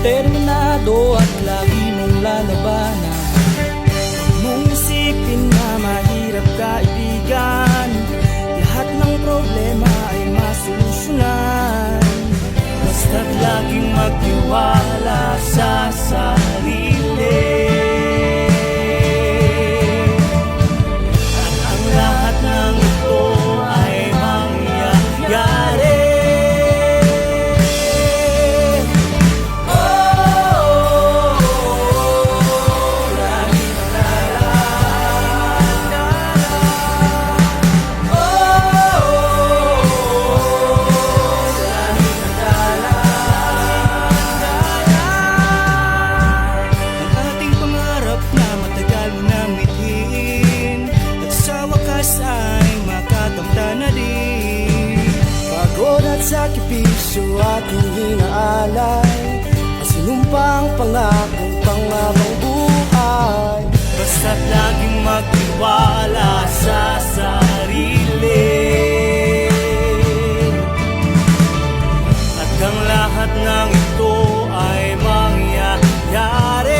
determinado at lagi mong lalabanan. Huwag mong isipin na mahirap kaibigan, lahat ng problema ay masolusyonan. Basta't laging magtiwala sa sarili, at ang lahat ng ito ay mangyayari. Sakripisyo ating inaalay, masinumpang pangakong pangabang buhay. Basta't laging magtiwala sa sarili, at ang lahat ng ito ay mangyayari.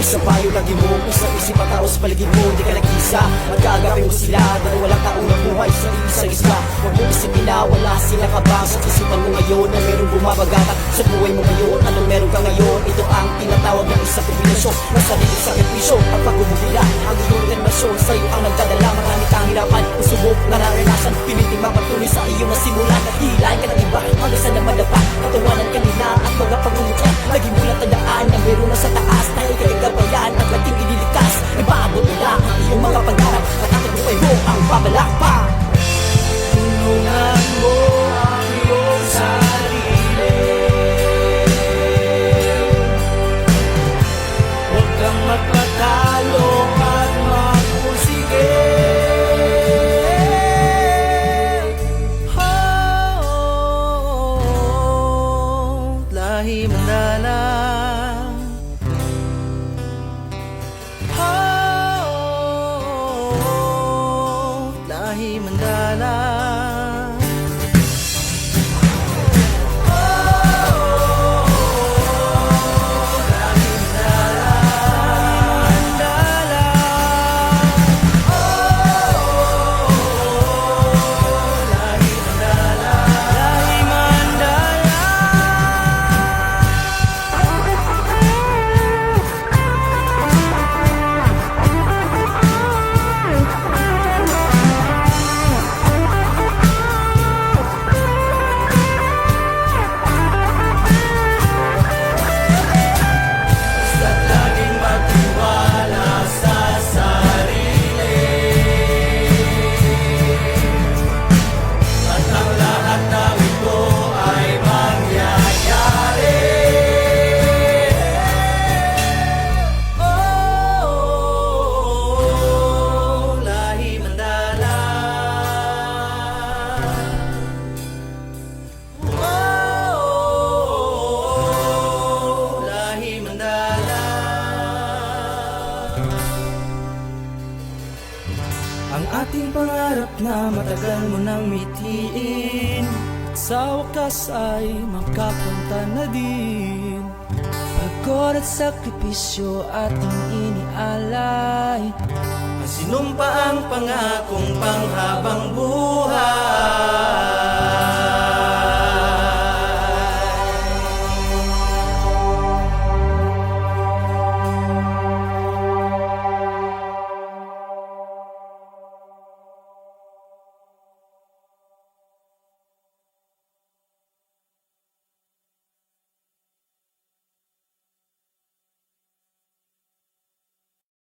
Isang payo lagi mo, isang isip at tao sa paligid mo, di ka nag-isa. Magkagapin mo sila, dahil walang taong nabuhay sa isang isla. Huwag mo isipin na wala sila kabang sa isipan mo ngayon, na merong bumabagatak sa buhay mo ngayon. Anong meron ka ngayon? Ito ang tinatawag ng isang kombinasyon ng sariling sakripisyo at pagmumulila. Ang iyong determinasyon sa'yo ang nagdadala. Marami kang hirapan, usubok, nararanasan, piniting mapatuloy sa iyong nasimulan. Naghihilahin ka ng iba, hanggang sa namadapat, katawanan kanina at mga pangungutya. Lagi mo lang tandaan na meron na sa taas, dahil kagagabayan at laging inilikas. Ibaabot nila ang iyong mga pangarap, at ang buhay mo ang babalakpak. Tulungan mo ang iyong sarili, huwag kang magpatalo at magpursige. Lahi Mandala, Lahi Mandala. Ang ating pangarap na matagal mo nang mitiin, sa wakas ay makapunta na din. Pagod at sakripisyo ating inialay, masinumpa ang pangakong panghabang buhay.